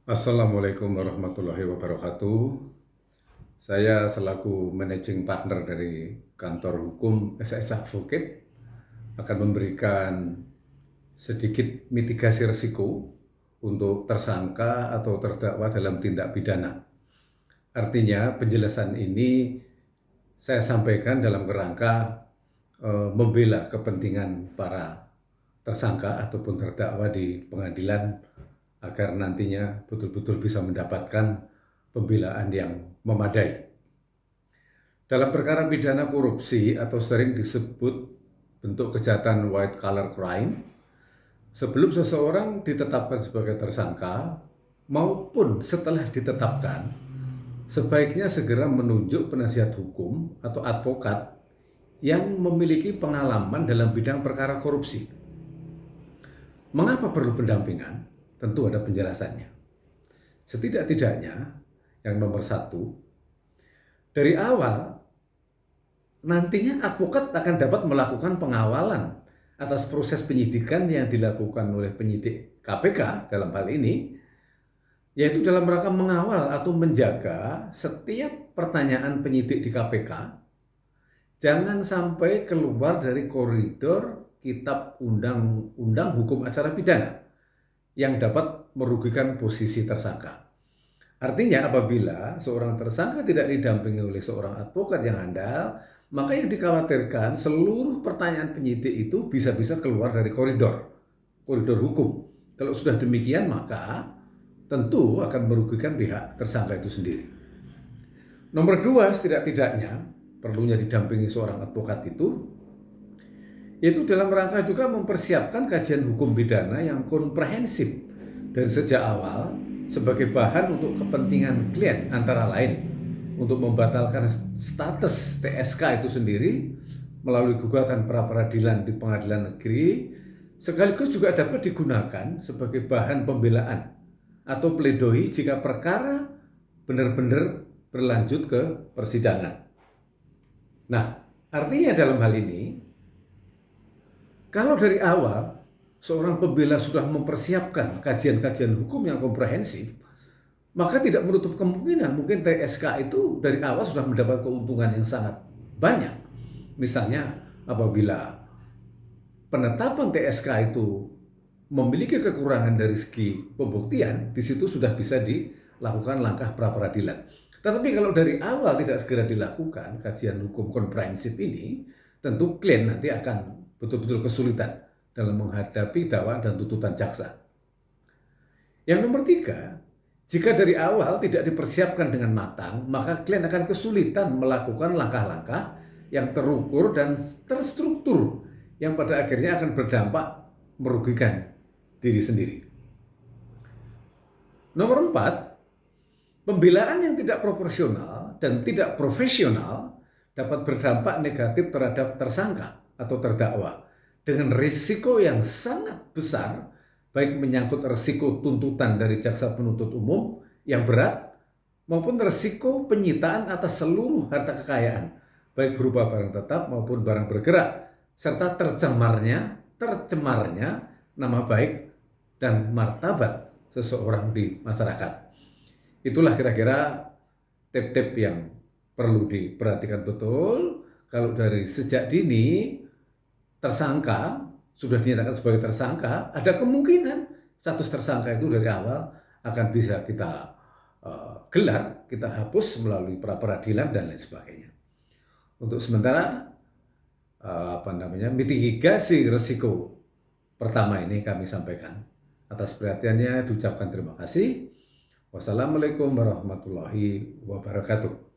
Assalamualaikum warahmatullahi wabarakatuh. Saya selaku managing partner dari kantor hukum SIS Advocate akan memberikan sedikit mitigasi risiko untuk tersangka atau terdakwa dalam tindak pidana. Artinya penjelasan ini saya sampaikan dalam kerangka membela kepentingan para tersangka ataupun terdakwa di pengadilan agar nantinya betul-betul bisa mendapatkan pembelaan yang memadai. Dalam perkara pidana korupsi atau sering disebut bentuk kejahatan white collar crime, sebelum seseorang ditetapkan sebagai tersangka maupun setelah ditetapkan, sebaiknya segera menunjuk penasihat hukum atau advokat yang memiliki pengalaman dalam bidang perkara korupsi. Mengapa perlu pendampingan? Tentu ada penjelasannya. Setidak-tidaknya, yang nomor satu, dari awal nantinya advokat akan dapat melakukan pengawalan atas proses penyidikan yang dilakukan oleh penyidik KPK dalam hal ini, yaitu dalam rangka mengawal atau menjaga setiap pertanyaan penyidik di KPK jangan sampai keluar dari koridor Kitab Undang-Undang Hukum Acara Pidana yang dapat merugikan posisi tersangka. Artinya apabila seorang tersangka tidak didampingi oleh seorang advokat yang handal, maka yang dikhawatirkan seluruh pertanyaan penyidik itu bisa-bisa keluar dari koridor hukum. Kalau sudah demikian maka tentu akan merugikan pihak tersangka itu sendiri. Nomor dua, setidak-tidaknya perlunya didampingi seorang advokat itu, yaitu dalam rangka juga mempersiapkan kajian hukum pidana yang komprehensif dari sejak awal sebagai bahan untuk kepentingan klien, antara lain untuk membatalkan status TSK itu sendiri melalui gugatan pra-peradilan di pengadilan negeri, sekaligus juga dapat digunakan sebagai bahan pembelaan atau pledoi jika perkara benar-benar berlanjut ke persidangan. Nah, artinya dalam hal ini, kalau dari awal seorang pembela sudah mempersiapkan kajian-kajian hukum yang komprehensif, maka tidak menutup kemungkinan mungkin TSK itu dari awal sudah mendapat keuntungan yang sangat banyak. Misalnya apabila penetapan TSK itu memiliki kekurangan dari segi pembuktian, di situ sudah bisa dilakukan langkah pra-peradilan. Tetapi kalau dari awal tidak segera dilakukan kajian hukum komprehensif ini, tentu klien nanti akan betul-betul kesulitan dalam menghadapi dakwaan dan tuntutan jaksa. Yang nomor tiga, jika dari awal tidak dipersiapkan dengan matang, maka klien akan kesulitan melakukan langkah-langkah yang terukur dan terstruktur yang pada akhirnya akan berdampak merugikan diri sendiri. Nomor empat, pembelaan yang tidak proporsional dan tidak profesional dapat berdampak negatif terhadap tersangka atau terdakwa dengan risiko yang sangat besar, baik menyangkut risiko tuntutan dari jaksa penuntut umum yang berat maupun risiko penyitaan atas seluruh harta kekayaan, baik berupa barang tetap maupun barang bergerak, serta tercemarnya nama baik dan martabat seseorang di masyarakat. Itulah kira-kira tip-tip yang perlu diperhatikan betul. Kalau dari sejak dini tersangka sudah dinyatakan sebagai tersangka, ada kemungkinan status tersangka itu dari awal akan bisa kita gelar, kita hapus melalui pra-peradilan dan lain sebagainya. Untuk sementara mitigasi risiko pertama ini kami sampaikan. Atas perhatiannya diucapkan terima kasih. Wassalamualaikum warahmatullahi wabarakatuh.